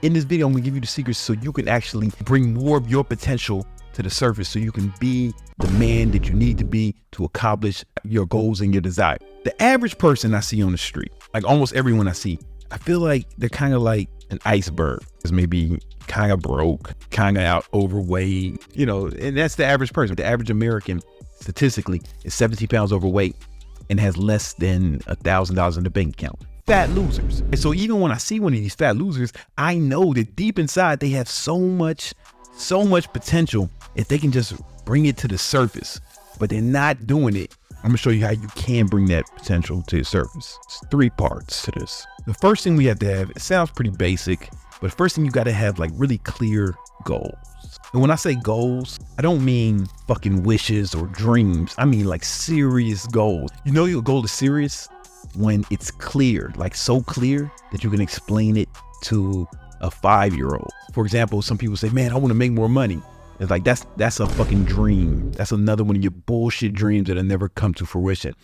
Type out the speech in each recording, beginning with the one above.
In this video, I'm gonna give you the secrets so you can actually bring more of your potential to the surface so you can be the man that you need to be to accomplish your goals and your desire. The average person I see on the street, like almost everyone I see, I feel like they're kind of like an iceberg. It's maybe kind of broke, kind of out overweight, and that's the average person. The average American statistically is 17 pounds overweight and has less than $1,000 in the bank account. Fat losers. And so even when I see one of these fat losers, I know that deep inside they have so much potential if they can just bring it to the surface, but they're not doing it. I'm gonna show you how you can bring that potential to the surface. It's 3 parts to this. The first thing we have to have, it sounds pretty basic, but first thing you gotta have like really clear goals. And when I say goals, I don't mean fucking wishes or dreams. I mean like serious goals. You know your goal is serious when it's clear, like so clear that you can explain it to a 5-year-old. For example, some people say, man, I want to make more money. It's like, that's a fucking dream. That's another one of your bullshit dreams that'll never come to fruition.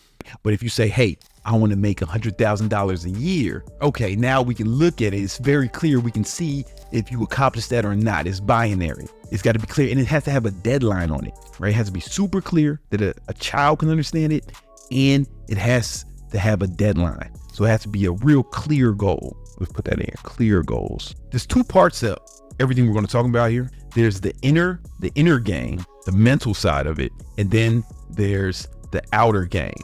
But if you say, hey, I want to make $100,000 a year. Okay, now we can look at it. It's very clear. We can see if you accomplish that or not. It's binary. It's got to be clear, and it has to have a deadline on it, right? It has to be super clear that a child can understand it, and it has to have a deadline. So it has to be a real clear goal. Let's put that in, clear goals. There's 2 parts of everything we're going to talk about here. There's the inner game, the mental side of it. And then there's the outer game,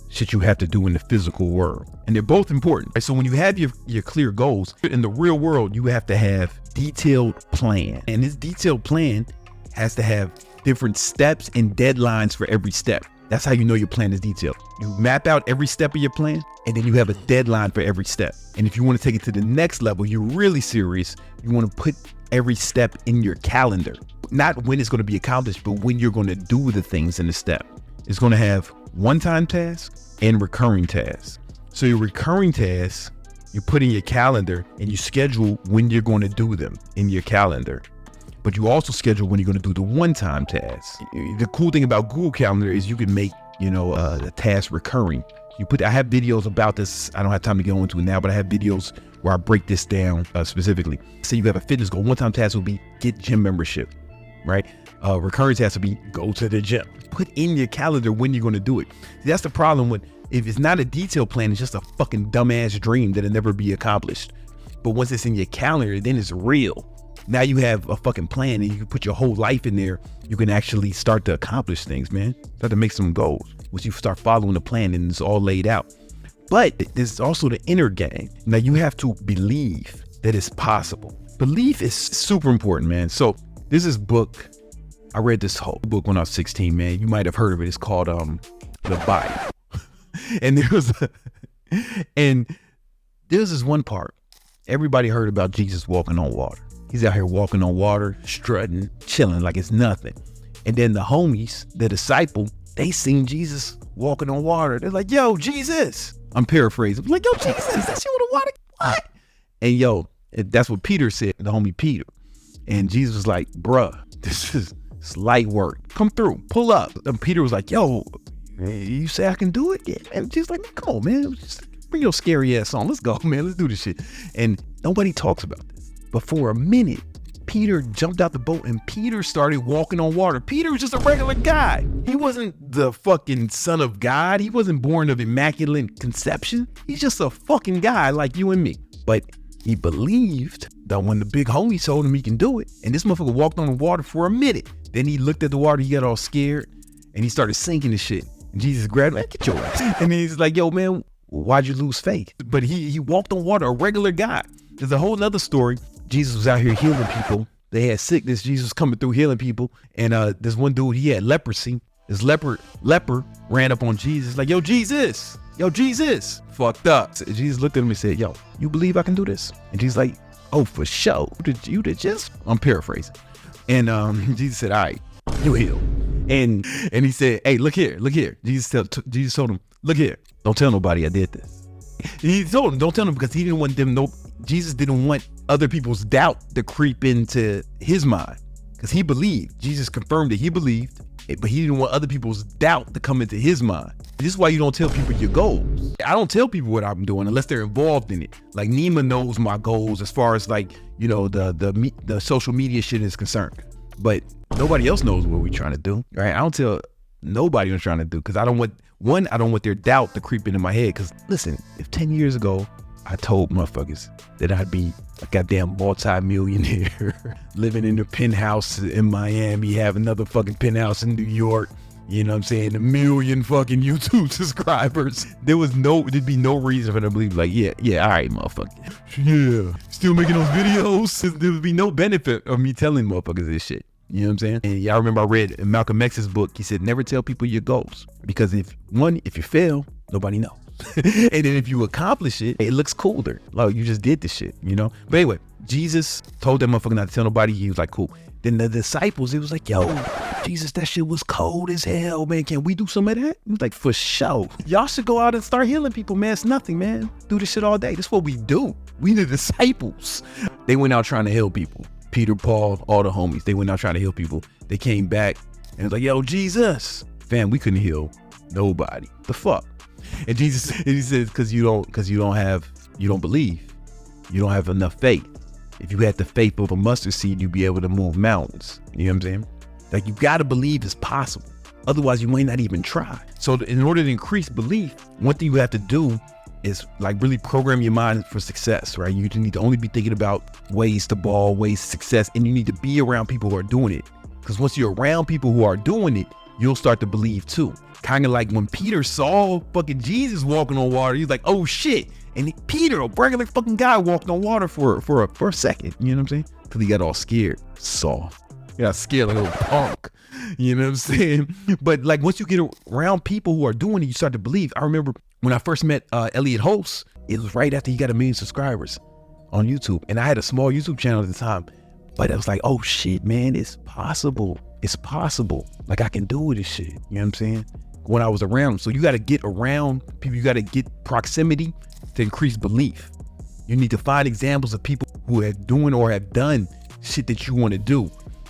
shit you have to do in the physical world. And they're both important. Right? So when you have your clear goals in the real world, you have to have detailed plan. And this detailed plan has to have different steps and deadlines for every step. That's how you know your plan is detailed. You map out every step of your plan, and then you have a deadline for every step. And if you want to take it to the next level, you're really serious. You want to put every step in your calendar. Not when it's going to be accomplished, but when you're going to do the things in the step. It's going to have one-time tasks and recurring tasks. So your recurring tasks, you put in your calendar and you schedule when you're going to do them in your calendar. But you also schedule when you're going to do the one-time tasks. The cool thing about Google Calendar is you can make, the task recurring. I have videos about this. I don't have time to go into it now, but I have videos where I break this down specifically. Say you have a fitness goal. One-time task will be get gym membership, right? Recurring task will be go to the gym. Put in your calendar when you're going to do it. See, that's the problem with, if it's not a detailed plan, it's just a fucking dumbass dream that'll never be accomplished. But once it's in your calendar, then it's real. Now you have a fucking plan and you can put your whole life in there. You can actually start to accomplish things, man. Start to make some goals. Once you start following the plan and it's all laid out. But there's also the inner game. Now you have to believe that it's possible. Belief is super important, man. So there's this book. I read this whole book when I was 16, man. You might have heard of it. It's called The Bible. And there's this one part. Everybody heard about Jesus walking on water. He's out here walking on water, strutting, chilling like it's nothing. And then the homies, the disciple, they seen Jesus walking on water. They're like, yo, Jesus. I'm paraphrasing. Like, yo, Jesus, that's you on the water? What? And that's what Peter said, the homie Peter. And Jesus was like, bruh, this is light work. Come through, pull up. And Peter was like, yo, you say I can do it? Yeah. And Jesus like, man, come on, man. Just bring your scary ass on. Let's go, man. Let's do this shit. And nobody talks about this. But for a minute, Peter jumped out the boat and Peter started walking on water. Peter was just a regular guy. He wasn't the fucking son of God. He wasn't born of immaculate conception. He's just a fucking guy like you and me. But he believed that when the big homie told him he can do it, and this motherfucker walked on the water for a minute. Then he looked at the water, he got all scared, and he started sinking the shit. And Jesus grabbed him, get your ass. And then he's like, yo, man, why'd you lose faith? But he walked on water, a regular guy. There's a whole nother story. Jesus was out here healing people. They had sickness. Jesus was coming through healing people. And this one dude, he had leprosy. This leper ran up on Jesus like, yo, Jesus. Fucked up. So Jesus looked at him and said, yo, you believe I can do this? And Jesus like, oh, for sure. You did just, I'm paraphrasing. And Jesus said, all right, you healed. And he said, hey, look here. Jesus told him, look here. Don't tell nobody I did this. He told him, don't tell them, because he didn't want them Jesus didn't want other people's doubt to creep into his mind, because he believed. Jesus confirmed that he believed, but he didn't want other people's doubt to come into his mind. This is why you don't tell people your goals. I don't tell people what I'm doing unless they're involved in it. Like Nima knows my goals as far as like, you know, the social media shit is concerned, but nobody else knows what we're trying to do, right? I don't tell nobody what I'm trying to do because I don't want their doubt to creep into my head. Because listen, if 10 years ago I told motherfuckers that I'd be a goddamn multi-millionaire living in a penthouse in Miami, have another fucking penthouse in New York, you know what I'm saying, 1 million fucking YouTube subscribers, there'd be no reason for them to believe like, yeah, all right, motherfucker. Yeah, still making those videos. There would be no benefit of me telling motherfuckers this shit. You know what I'm saying? And yeah, I remember I read in Malcolm X's book, he said, never tell people your goals. Because if you fail, nobody knows. And then if you accomplish it, it looks cooler. Like you just did this shit, you know? But anyway, Jesus told that motherfucker not to tell nobody. He was like, cool. Then the disciples, it was like, yo, Jesus, that shit was cold as hell, man. Can we do some of that? He was like, for sure. Y'all should go out and start healing people, man. It's nothing, man. Do this shit all day. That's what we do. We the disciples. They went out trying to heal people. Peter, Paul, all the homies, they went out trying to heal people. They came back and it was like, yo, Jesus, fam, we couldn't heal nobody. The fuck? And Jesus, he says, because you don't believe. You don't have enough faith. If you had the faith of a mustard seed, you'd be able to move mountains. You know what I'm saying? Like you got to believe it's possible. Otherwise, you might not even try. So in order to increase belief, one thing you have to do is like really program your mind for success, right? You need to only be thinking about ways to ball, ways to success, and you need to be around people who are doing it. Because once you're around people who are doing it, you'll start to believe too. Kind of like when Peter saw fucking Jesus walking on water, he's like, oh shit. And Peter, a regular fucking guy, walked on water for a second, you know what I'm saying? Till he got all scared, soft. He got scared like a little punk, you know what I'm saying? But like once you get around people who are doing it, you start to believe. I remember when I first met Elliot Host, it was right after he got 1 million subscribers on YouTube. And I had a small YouTube channel at the time, but I was like, oh shit, man, it's possible. It's possible. Like I can do this shit, you know what I'm saying? When I was around them. So you got to get around people, you got to get proximity to increase belief. You need to find examples of people who are doing or have done shit that you want to do.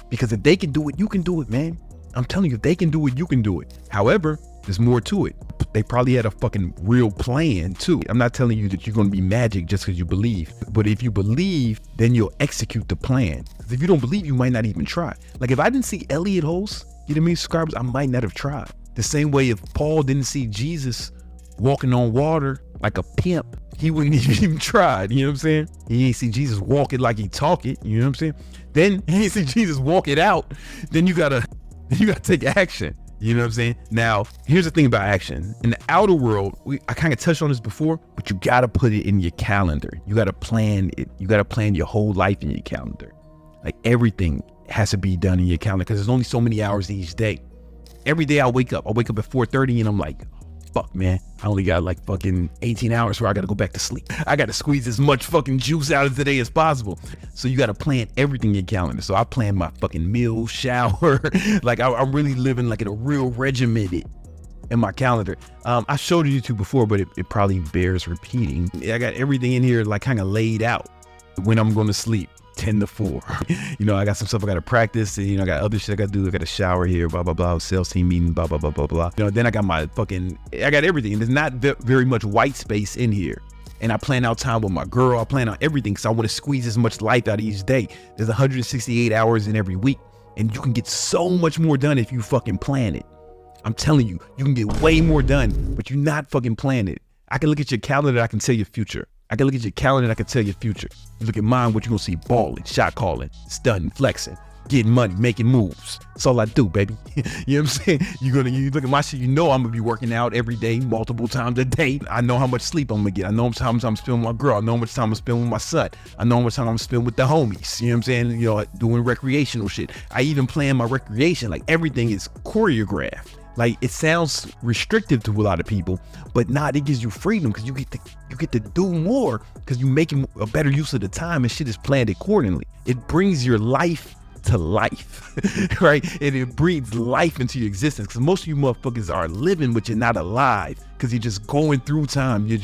Because if they can do it, you can do it, man. I'm telling you, if they can do it, you can do it. However, there's more to it. They probably had a fucking real plan too. I'm not telling you that you're going to be magic just because you believe. But if you believe, then you'll execute the plan. Because if you don't believe, you might not even try. Like if I didn't see Elliot Host get 1 million subscribers, I might not have tried. The same way if Paul didn't see Jesus walking on water like a pimp, he wouldn't even tried, you know what I'm saying? He ain't see Jesus walk it like he talk it, you know what I'm saying? Then he ain't see Jesus walk it out, then you gotta take action, you know what I'm saying? Now, here's the thing about action. In the outer world, I kind of touched on this before, but you gotta put it in your calendar. You gotta plan it. You gotta plan your whole life in your calendar. Like everything has to be done in your calendar because there's only so many hours each day. Every day I wake up at 4:30 and I'm like, fuck man, I only got like fucking 18 hours where I gotta go back to sleep. I gotta squeeze as much fucking juice out of today as possible. So you gotta plan everything in your calendar. So I plan my fucking meal, shower. Like I'm really living like in a real regimented in my calendar. I showed you YouTube before, but it probably bears repeating. I got everything in here like kind of laid out when I'm going to sleep. 10 to 4. You know, I got some stuff I got to practice. And, you know, I got other shit I got to do. I got to shower here, blah, blah, blah. Sales team meeting, blah, blah, blah, blah, blah. You know, then I got I got everything. There's not very much white space in here. And I plan out time with my girl. I plan out everything because I want to squeeze as much life out of each day. There's 168 hours in every week. And you can get so much more done if you fucking plan it. I'm telling you, you can get way more done, but you're not fucking planning it. I can look at your calendar, I can tell your future. I can look at your calendar and I can tell your future. You look at mine, what you gonna see? Balling, shot calling, stunning, flexing, getting money, making moves. That's all I do, baby. You know what I'm saying? You look at my shit, you know I'm gonna be working out every day, multiple times a day. I know how much sleep I'm gonna get. I know how much time I'm spending with my girl. I know how much time I'm spending with my son. I know how much time I'm spending with the homies. You know what I'm saying? You know, doing recreational shit. I even plan my recreation. Like everything is choreographed. Like it sounds restrictive to a lot of people, but it gives you freedom because you get to do more because you're making a better use of the time and shit is planned accordingly. It brings your life to life, right? And it breathes life into your existence because most of you motherfuckers are living, but you're not alive because you're just going through time. You're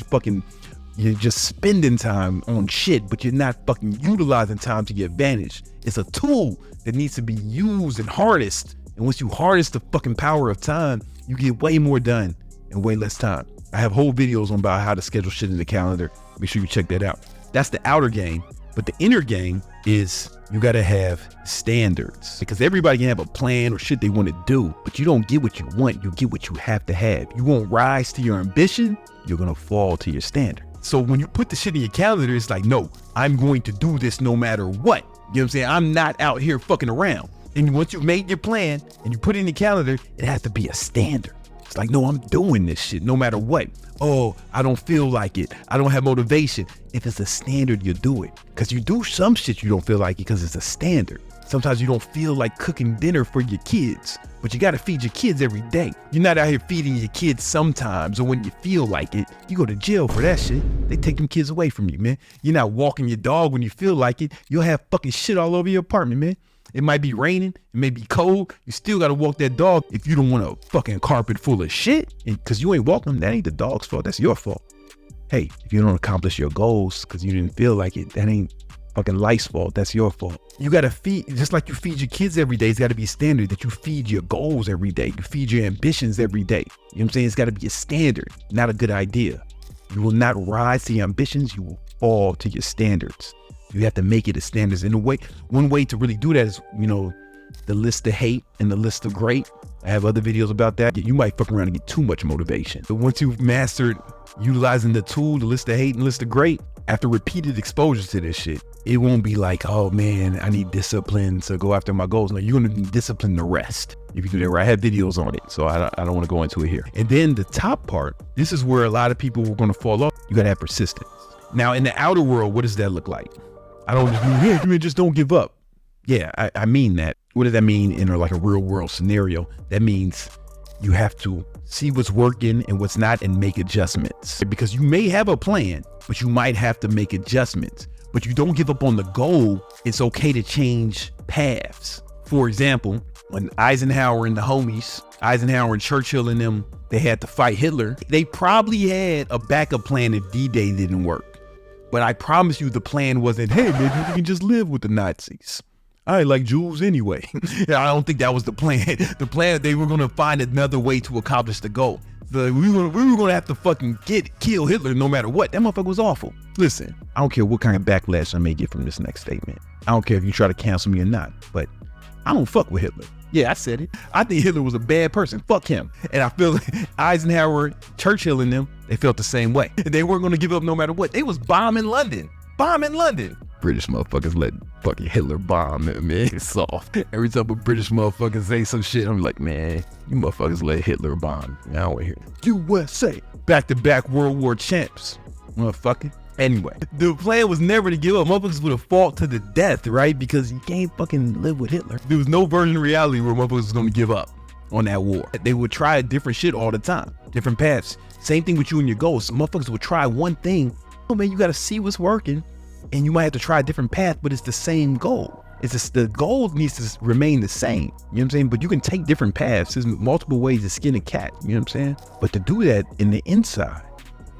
just spending time on shit, but you're not fucking utilizing time to your advantage. It's a tool that needs to be used and harnessed And once you harness the fucking power of time, you get way more done in way less time. I have whole videos on about how to schedule shit in the calendar. Make sure you check that out. That's the outer game. But the inner game is you got to have standards, because everybody can have a plan or shit they want to do, but you don't get what you want. You get what you have to have. You won't rise to your ambition. You're going to fall to your standard. So when you put the shit in your calendar, it's like, no, I'm going to do this no matter what. You know what I'm saying? I'm not out here fucking around. And once you've made your plan and you put it in your calendar, it has to be a standard. It's like, no, I'm doing this shit no matter what. Oh, I don't feel like it. I don't have motivation. If it's a standard, you do it. Because you do some shit you don't feel like it because it's a standard. Sometimes you don't feel like cooking dinner for your kids, but you got to feed your kids every day. You're not out here feeding your kids sometimes, or when you feel like it. You go to jail for that shit. They take them kids away from you, man. You're not walking your dog when you feel like it. You'll have fucking shit all over your apartment, man. It might be raining, it may be cold. You still got to walk that dog if you don't want a fucking carpet full of shit. And because you ain't walking them, that ain't the dog's fault. That's your fault. Hey, if you don't accomplish your goals because you didn't feel like it, that ain't fucking life's fault. That's your fault. You got to feed, just like you feed your kids every day, it's got to be a standard that you feed your goals every day. You feed your ambitions every day. You know what I'm saying? It's got to be a standard, not a good idea. You will not rise to your ambitions. You will fall to your standards. You have to make it a standard. In a way, one way to really do that is, you know, the list of hate and the list of great. I have other videos about that. You might fuck around and get too much motivation. But once you've mastered utilizing the tool, the list of hate and list of great, after repeated exposure to this shit, it won't be like, oh man, I need discipline to go after my goals. No, you're gonna need discipline to rest. If you do that right, I have videos on it, so I don't want to go into it here. And then the top part, this is where a lot of people are gonna fall off. You gotta have persistence. Now in the outer world, what does that look like? I don't just mean, hey, man, just don't give up. Yeah, I mean that. What does that mean in like a real world scenario? That means you have to see what's working and what's not and make adjustments. Because you may have a plan, but you might have to make adjustments. But you don't give up on the goal. It's okay to change paths. For example, when Eisenhower and the homies, Eisenhower and Churchill and them, they had to fight Hitler, they probably had a backup plan if D-Day didn't work. But I promise you the plan wasn't, hey, maybe we can just live with the Nazis. I like Jews anyway. I don't think that was the plan. The plan, they were going to find another way to accomplish the goal. We were going to have to fucking kill Hitler no matter what. That motherfucker was awful. Listen, I don't care what kind of backlash I may get from this next statement. I don't care if you try to cancel me or not, but I don't fuck with Hitler. Yeah, I said it. I think Hitler was a bad person. Fuck him. And I feel like Eisenhower, Churchill and them, they felt the same way. They weren't going to give up no matter what. They was bombing London. British motherfuckers let fucking Hitler bomb them, man. It's soft. Every time a British motherfucker say some shit, I'm like, man, you motherfuckers let Hitler bomb. I don't want to hear it. USA. Back-to-back World War champs. Motherfucker. Anyway, the plan was never to give up. Motherfuckers would have fought to the death, right? Because you can't fucking live with Hitler. There was no version of reality where motherfuckers was going to give up on that war. They would try different shit all the time, different paths. Same thing with you and your goals. Motherfuckers would try one thing. Oh man, you got to see what's working, and you might have to try a different path, but it's the same goal. It's just the goal needs to remain the same. You know what I'm saying? But you can take different paths. There's multiple ways to skin a cat. You know what I'm saying? But to do that in the inside,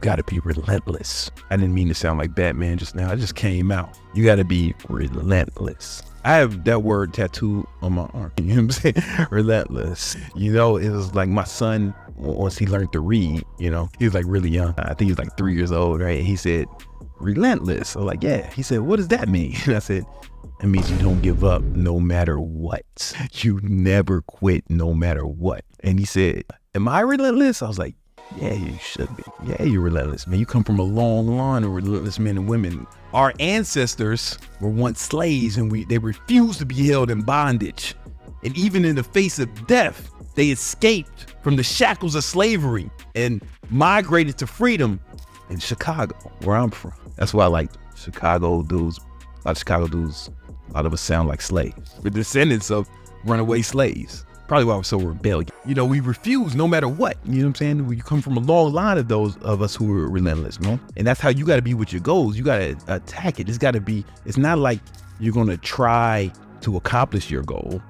gotta be relentless. I didn't mean to sound like Batman just now. It just came out. You gotta be relentless. I have that word tattooed on my arm. You know what I'm saying? Relentless. You know, it was like my son, once he learned to read, you know, he was like really young. I think he was like 3 years old, right? He said, relentless. I was like, yeah. He said, what does that mean? And I said, it means you don't give up no matter what. You never quit no matter what. And he said, am I relentless? I was like, yeah, you should be. Yeah, you're relentless, man. You come from a long line of relentless men and women. Our ancestors were once slaves, and they refused to be held in bondage. And even in the face of death, they escaped from the shackles of slavery and migrated to freedom in Chicago, where I'm from. That's why I like Chicago dudes. A lot of Chicago dudes, a lot of us sound like slaves. We're descendants of runaway slaves. Probably why we're so rebellious. You know, we refuse no matter what. You know what I'm saying? We come from a long line of those of us who are relentless, man. And that's how you got to be with your goals. You got to attack it. It's not like you're going to try to accomplish your goal.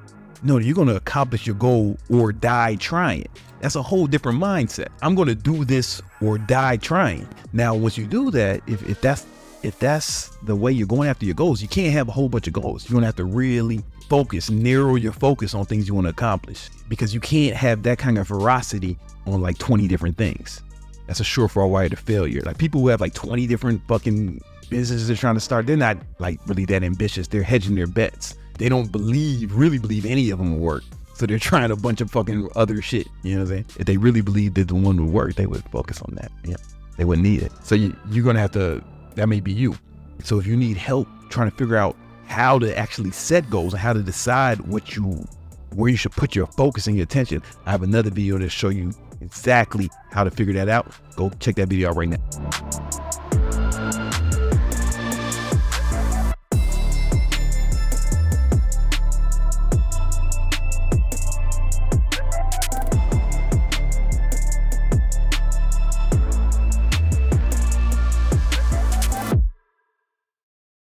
No, you're going to accomplish your goal or die trying. That's a whole different mindset. I'm going to do this or die trying. Now, once you do that, if that's if that's the way you're going after your goals, you can't have a whole bunch of goals. You're gonna have to really focus, narrow your focus on things you want to accomplish, because you can't have that kind of ferocity on like 20 different things. That's a surefire way to failure. Like people who have like 20 different fucking businesses they're trying to start, they're not like really that ambitious. They're hedging their bets. They don't really believe any of them will work. So they're trying a bunch of fucking other shit. You know what I'm saying? If they really believed that the one would work, they would focus on that. Yeah, they wouldn't need it. So you're gonna have to, that may be you. So if you need help trying to figure out how to actually set goals and how to decide where you should put your focus and your attention, I have another video to show you exactly how to figure that out. Go check that video out right now.